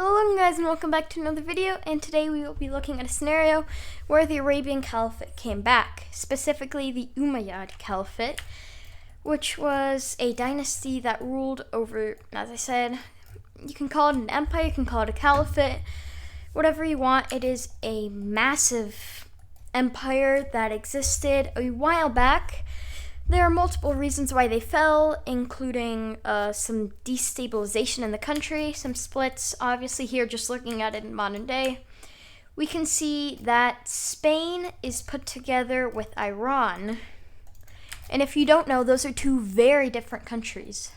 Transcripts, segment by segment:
Hello guys and welcome back to another video, and today we will be looking at a scenario where the Arabian Caliphate came back, specifically the Umayyad Caliphate, which was a dynasty that ruled over, as I said, you can call it an empire, you can call it a caliphate, whatever you want. It is a massive empire that existed a while back. There are multiple reasons why they fell, including some destabilization in the country, some splits. Obviously here, just looking at it in modern day, we can see that Spain is put together with Iran. And if you don't know, those are two very different countries.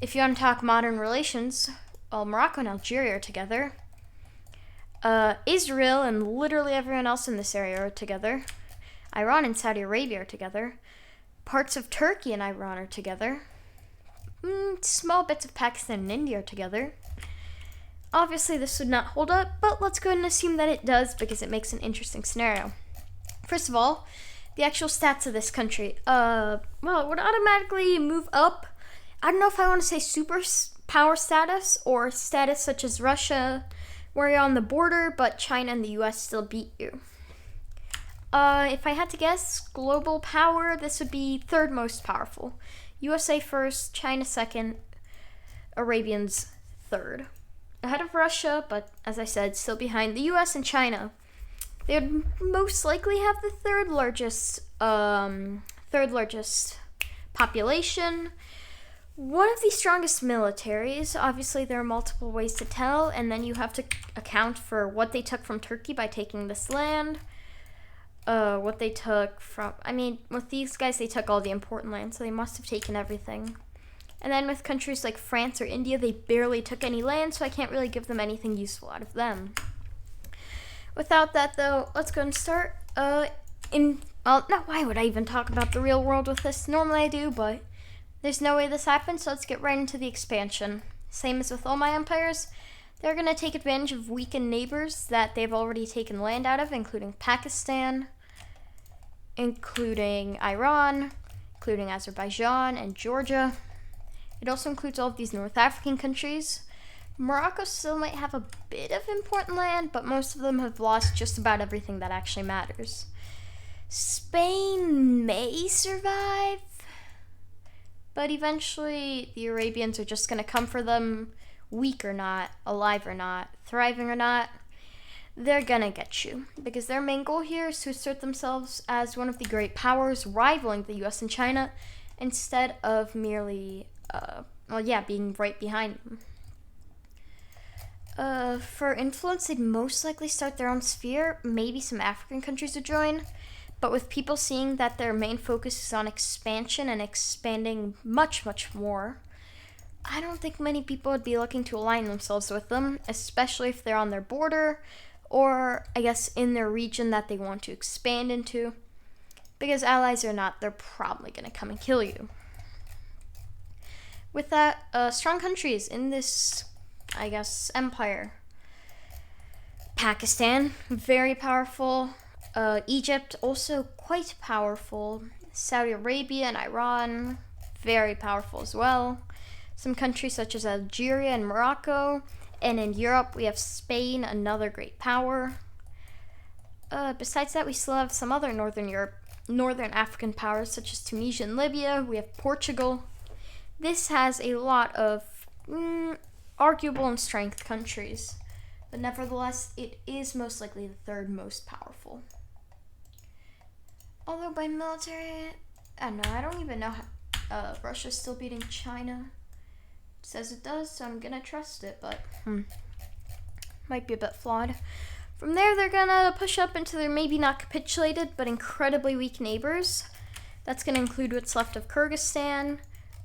If you want to talk modern relations, well, Morocco and Algeria are together. Israel and literally everyone else in this area are together. Iran and Saudi Arabia are together. Parts of Turkey and Iran are together. Small bits of Pakistan and India are together. Obviously, this would not hold up, but let's go ahead and assume that it does because it makes an interesting scenario. First of all, the actual stats of this country. Well, it would automatically move up. I don't know if I want to say super power status or status such as Russia, where you're on the border, but China and the US still beat you. If I had to guess, global power, this would be third most powerful. USA first, China second, Arabians third. Ahead of Russia, but as I said, still behind the US and China. They would most likely have the third largest population. One of the strongest militaries. Obviously, there are multiple ways to tell, and then you have to account for what they took from Turkey by taking this land. What they took from, with these guys, they took all the important land, so they must have taken everything. And then with countries like France or India, they barely took any land, so I can't really give them anything useful out of them. Without that, though, let's go and start. Why would I even talk about the real world with this? Normally I do, but there's no way this happens, so let's get right into the expansion. Same as with all my empires. They're going to take advantage of weakened neighbors that they've already taken land out of, including Pakistan, including Iran, including Azerbaijan and Georgia. It also includes all of these North African countries. Morocco still might have a bit of important land, but most of them have lost just about everything that actually matters. Spain may survive, but eventually the Arabians are just going to come for them, weak or not, alive or not, thriving or not. They're gonna get you, because their main goal here is to assert themselves as one of the great powers, rivaling the US and China, instead of merely, being right behind them. For influence, they'd most likely start their own sphere. Maybe some African countries would join, but with people seeing that their main focus is on expansion and expanding much, much more, I don't think many people would be looking to align themselves with them, especially if they're on their border, or I guess in their region that they want to expand into. Because allies or not, they're probably going to come and kill you. With that, strong countries in this, empire. Pakistan, very powerful. Egypt, also quite powerful. Saudi Arabia and Iran, very powerful as well. Some countries such as Algeria and Morocco. And in Europe, we have Spain, another great power. Besides that, we still have some other Northern African powers, such as Tunisia and Libya. We have Portugal. This has a lot of arguable in strength countries. But nevertheless, it is most likely the third most powerful. Although by military, I don't even know how Russia's still beating China. Says it does, so I'm gonna trust it, but might be a bit flawed. From there, they're gonna push up into their maybe not capitulated, but incredibly weak neighbors. That's gonna include what's left of Kyrgyzstan,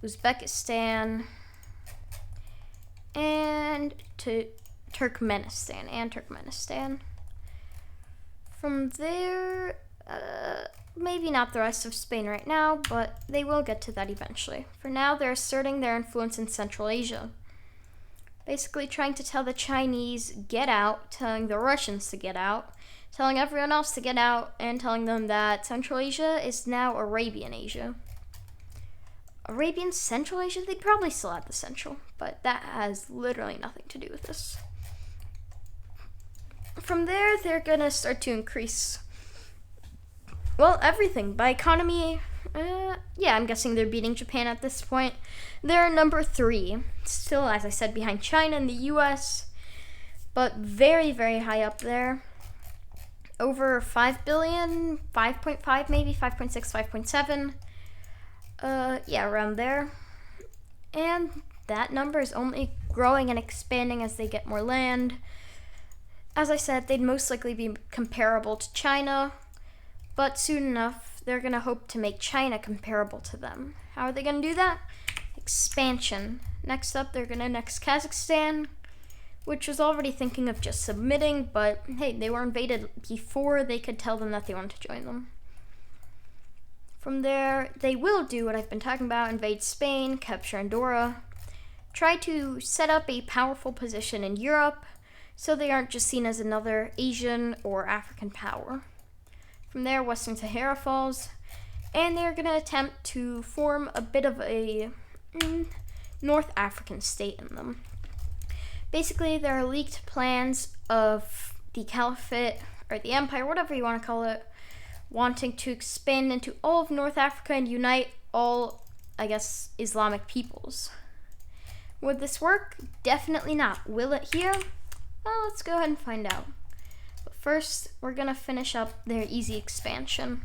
Uzbekistan, and Turkmenistan. From there, maybe not the rest of Spain right now, but they will get to that eventually. For now, they're asserting their influence in Central Asia. Basically trying to tell the Chinese, get out, telling the Russians to get out, telling everyone else to get out, and telling them that Central Asia is now Arabian Asia. Arabian Central Asia, they'd probably still have the Central, but that has literally nothing to do with this. from there, they're gonna start to increase, well, everything. By economy, yeah, I'm guessing they're beating Japan at this point. They're number 3, still, as I said, behind China and the US, but very, very high up there. Over 5 billion, 5.5 maybe, 5.6, 5.7. Yeah, around there. And that number is only growing and expanding as they get more land. As I said, they'd most likely be comparable to China, but soon enough, they're going to hope to make China comparable to them. How are they going to do that? Expansion. Next up, they're going to annex Kazakhstan, which was already thinking of just submitting, but hey, they were invaded before they could tell them that they wanted to join them. From there, they will do what I've been talking about, invade Spain, capture Andorra, try to set up a powerful position in Europe so they aren't just seen as another Asian or African power. From there, Western Sahara falls, and they're going to attempt to form a bit of a North African state in them. Basically, there are leaked plans of the caliphate, or the empire, whatever you want to call it, wanting to expand into all of North Africa and unite all, I guess, Islamic peoples. Would this work? Definitely not. Will it here? Well, let's go ahead and find out. But first, we're going to finish up their easy expansion.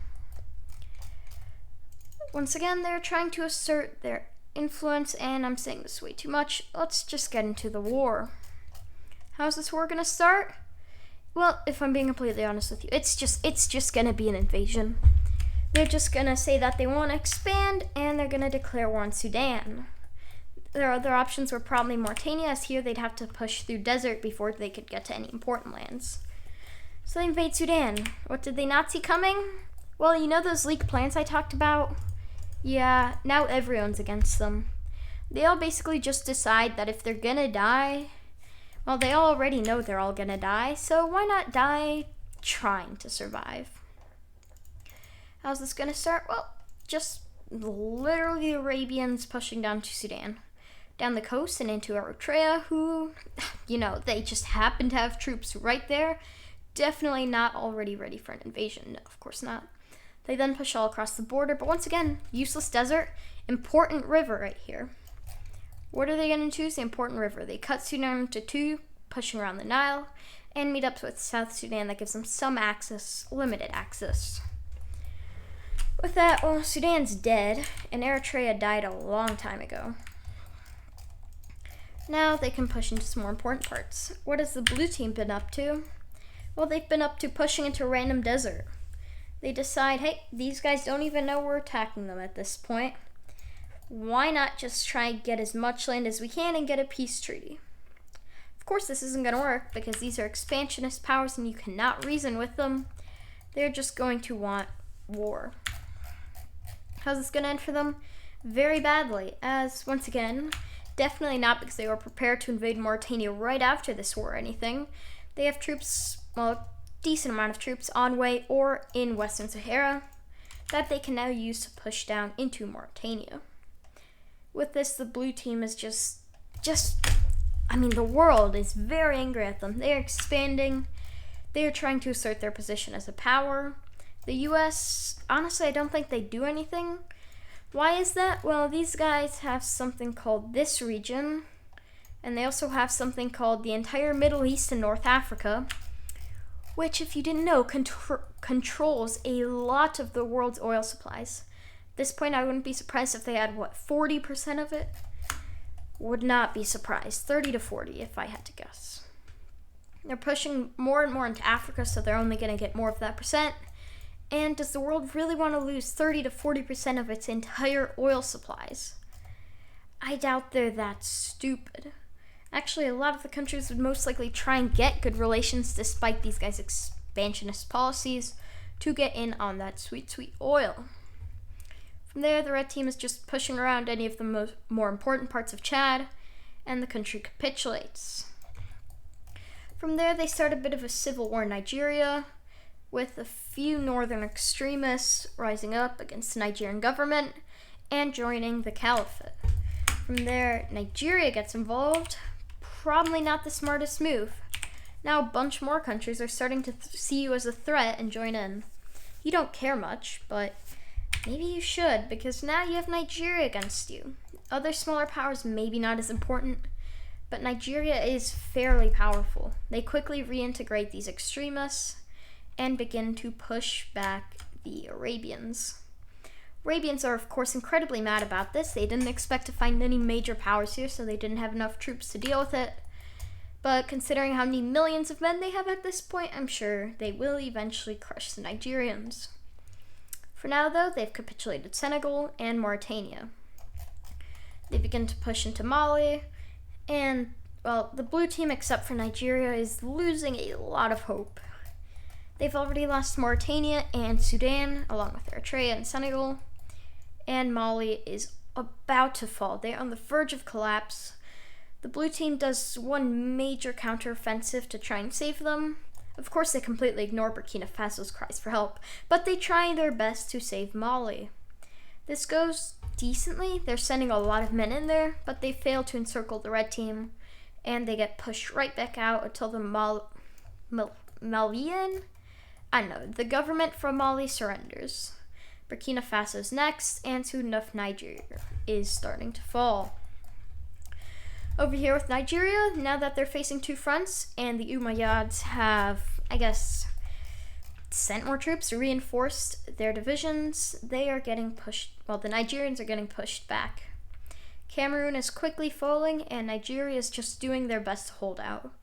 Once again, they're trying to assert their influence, and I'm saying this way too much. Let's just get into the war. How's this war going to start? Well, if I'm being completely honest with you, it's just going to be an invasion. They're just going to say that they want to expand, and they're going to declare war on Sudan. Their other options were probably Mauritania, as here they'd have to push through desert before they could get to any important lands. So they invade Sudan. What did they not see coming? Well, you know those leaked plans I talked about? Yeah, now everyone's against them. They all basically just decide that if they're gonna die, well, they already know they're all gonna die, so why not die trying to survive? How's this gonna start? Well, just literally the Arabians pushing down to Sudan, down the coast and into Eritrea, who, you know, they just happen to have troops right there. Definitely not already ready for an invasion. No, of course not. They then push all across the border, but once again, useless desert, important river right here. What are they going to choose? The important river. They cut Sudan into 2, pushing around the Nile, and meet up with South Sudan that gives them some access, limited access. With that, well, Sudan's dead, and Eritrea died a long time ago. Now they can push into some more important parts. What has the blue team been up to? Well, they've been up to pushing into a random desert. They decide, hey, these guys don't even know we're attacking them at this point. Why not just try and get as much land as we can and get a peace treaty? Of course, this isn't going to work because these are expansionist powers and you cannot reason with them. They're just going to want war. How's this going to end for them? Very badly, as, once again, definitely not because they were prepared to invade Mauritania right after this war or anything. They have troops, well, decent amount of troops on way or in Western Sahara that they can now use to push down into Mauritania. With this, the blue team is the world is very angry at them. They are expanding. They are trying to assert their position as a power. The US, honestly, I don't think they do anything. Why is that? Well, these guys have something called this region, and they also have something called the entire Middle East and North Africa, which, if you didn't know, controls a lot of the world's oil supplies. At this point, I wouldn't be surprised if they had, 40% of it? Would not be surprised. 30 to 40, if I had to guess. They're pushing more and more into Africa, so they're only going to get more of that percent. And does the world really want to lose 30 to 40% of its entire oil supplies? I doubt they're that stupid. Actually, a lot of the countries would most likely try and get good relations despite these guys' expansionist policies to get in on that sweet, sweet oil. From there, the red team is just pushing around any of the more important parts of Chad, and the country capitulates. From there, they start a bit of a civil war in Nigeria, with a few northern extremists rising up against the Nigerian government and joining the caliphate. From there, Nigeria gets involved. Probably not the smartest move. Now a bunch more countries are starting to see you as a threat and join in. You don't care much, but maybe you should, because now you have Nigeria against you. Other smaller powers maybe not as important, but Nigeria is fairly powerful. They quickly reintegrate these extremists and begin to push back the Arabians. Arabians are, of course, incredibly mad about this. They didn't expect to find any major powers here, so they didn't have enough troops to deal with it. But considering how many millions of men they have at this point, I'm sure they will eventually crush the Nigerians. For now, though, they've capitulated Senegal and Mauritania. They begin to push into Mali, and, well, the blue team, except for Nigeria, is losing a lot of hope. They've already lost Mauritania and Sudan, along with Eritrea and Senegal, and Mali is about to fall. They're on the verge of collapse. The blue team does one major counteroffensive to try and save them. Of course, they completely ignore Burkina Faso's cries for help, but they try their best to save Mali. This goes decently. They're sending a lot of men in there, but they fail to encircle the red team, and they get pushed right back out until the the government from Mali surrenders. Burkina Faso's next, and soon enough Nigeria is starting to fall. Over here with Nigeria, now that they're facing two fronts, and the Umayyads have, sent more troops, reinforced their divisions, they are getting pushed, the Nigerians are getting pushed back. Cameroon is quickly falling, and Nigeria is just doing their best to hold out.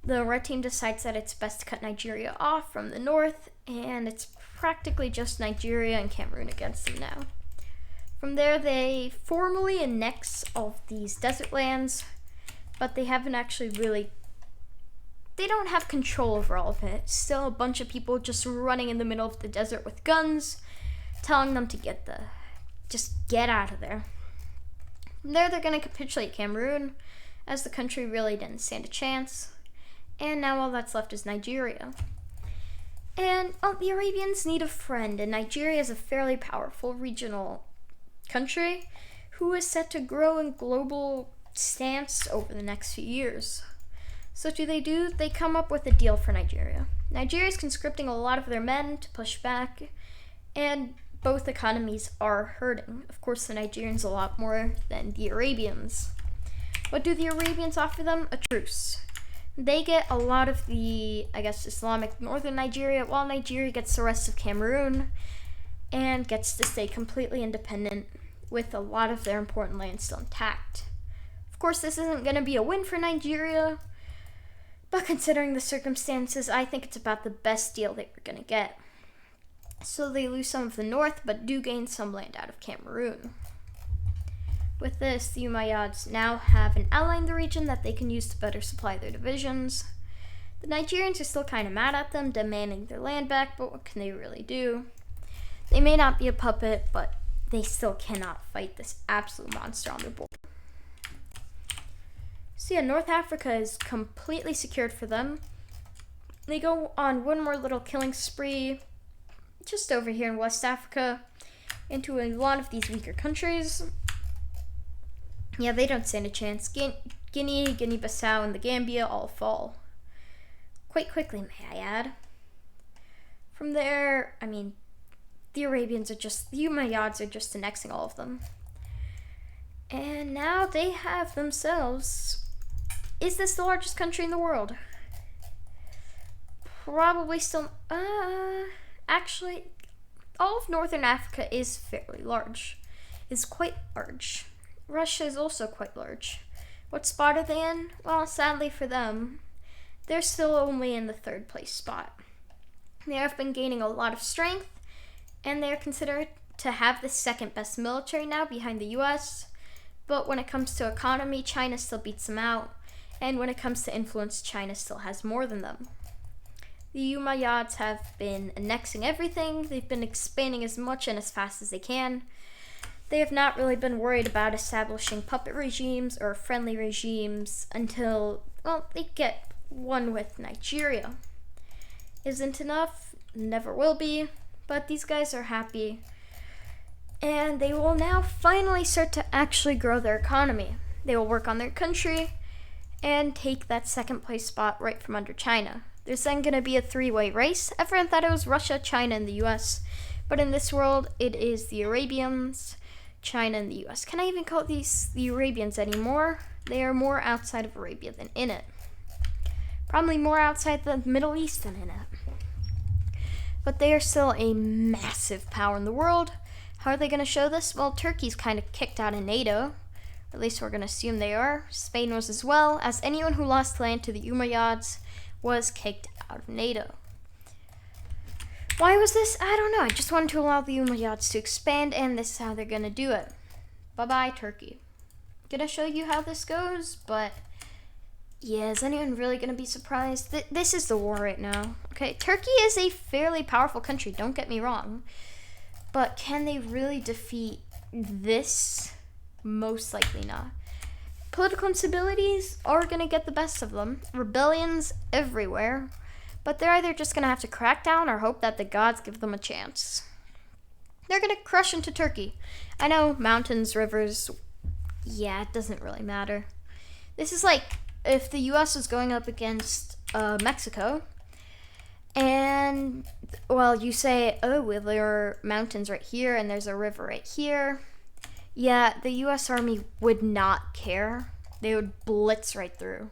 The red team decides that it's best to cut Nigeria off from the north, and it's practically just Nigeria and Cameroon against them now. From there, they formally annex all of these desert lands, but they haven't actually they don't have control over all of it. Still a bunch of people just running in the middle of the desert with guns, telling them to just get out of there. From there, they're going to capitulate Cameroon, as the country really didn't stand a chance. And now all that's left is Nigeria. And the Arabians need a friend, and Nigeria is a fairly powerful regional country who is set to grow in global stance over the next few years. So what do? They come up with a deal for Nigeria. Nigeria is conscripting a lot of their men to push back, and both economies are hurting. Of course, the Nigerians a lot more than the Arabians. What do the Arabians offer them? A truce. They get a lot of the, Islamic northern Nigeria, while Nigeria gets the rest of Cameroon and gets to stay completely independent with a lot of their important land still intact. Of course, this isn't going to be a win for Nigeria, but considering the circumstances, I think it's about the best deal they were going to get. So they lose some of the north, but do gain some land out of Cameroon. With this, the Umayyads now have an ally in the region that they can use to better supply their divisions. The Nigerians are still kind of mad at them, demanding their land back, but what can they really do? They may not be a puppet, but they still cannot fight this absolute monster on their border. So yeah, North Africa is completely secured for them. They go on one more little killing spree just over here in West Africa into a lot of these weaker countries. Yeah, they don't stand a chance. Guinea, Guinea-Bissau, and the Gambia all fall. Quite quickly, may I add. From there, the Umayyads are just annexing all of them. And now they have themselves... Is this the largest country in the world? Probably still... Actually, all of Northern Africa is fairly large. It's quite large. Russia is also quite large. What spot are they in? Well, sadly for them, they're still only in the third place spot. They have been gaining a lot of strength, and they are considered to have the second best military now behind the US. But when it comes to economy, China still beats them out. And when it comes to influence, China still has more than them. The Umayyads have been annexing everything. They've been expanding as much and as fast as they can. They have not really been worried about establishing puppet regimes or friendly regimes until, they get one with Nigeria. Isn't enough, never will be, but these guys are happy. And they will now finally start to actually grow their economy. They will work on their country, and take that second place spot right from under China. There's then going to be a three-way race. Everyone thought it was Russia, China, and the US, but in this world, it is the Arabians, China, and the US. Can I even call these the Arabians anymore? They are more outside of Arabia than in it. Probably more outside the Middle East than in it. But they are still a massive power in the world. How are they going to show this? Well, Turkey's kind of kicked out of NATO. At least we're going to assume they are. Spain was as well, as anyone who lost land to the Umayyads was kicked out of NATO. Why was this? I don't know. I just wanted to allow the Umayyads to expand, and this is how they're going to do it. Bye-bye, Turkey. Gonna show you how this goes, but yeah, is anyone really gonna be surprised? This is the war right now. Okay, Turkey is a fairly powerful country, don't get me wrong. But can they really defeat this? Most likely not. Political instabilities are gonna get the best of them. Rebellions everywhere. But they're either just gonna have to crack down or hope that the gods give them a chance. They're gonna crush into Turkey. I know, mountains, rivers, yeah, it doesn't really matter. This is like if the US was going up against Mexico, and, well, you say, oh, well, there are mountains right here, and there's a river right here. Yeah, the US Army would not care. They would blitz right through.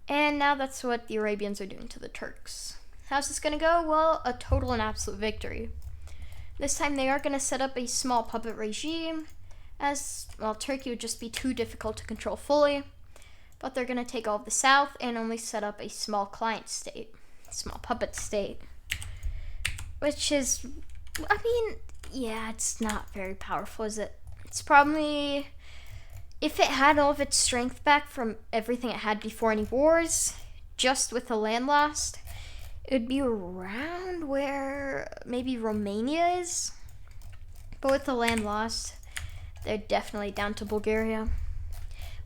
And now that's what the Arabians are doing to the Turks. How's this gonna go? Well, a total and absolute victory. This time they are gonna set up a small puppet regime, as, well, Turkey would just be too difficult to control fully. But they're going to take all of the south and only set up a small client state, small puppet state. Which is, I mean, yeah, it's not very powerful, is it? It's probably, if it had all of its strength back from everything it had before any wars, just with the land lost, it would be around where maybe Romania is. But with the land lost, they're definitely down to Bulgaria.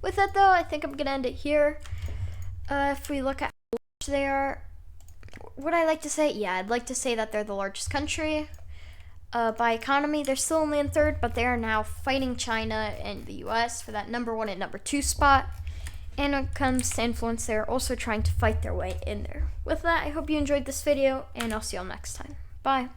With that, though, I think I'm going to end it here. If we look at how large they are, would I like to say? Yeah, I'd like to say that they're the largest country. By economy, they're still only in third, but they are now fighting China and the US for that number 1 and number 2 spot. And when it comes to influence, they're also trying to fight their way in there. With that, I hope you enjoyed this video, and I'll see y'all next time. Bye.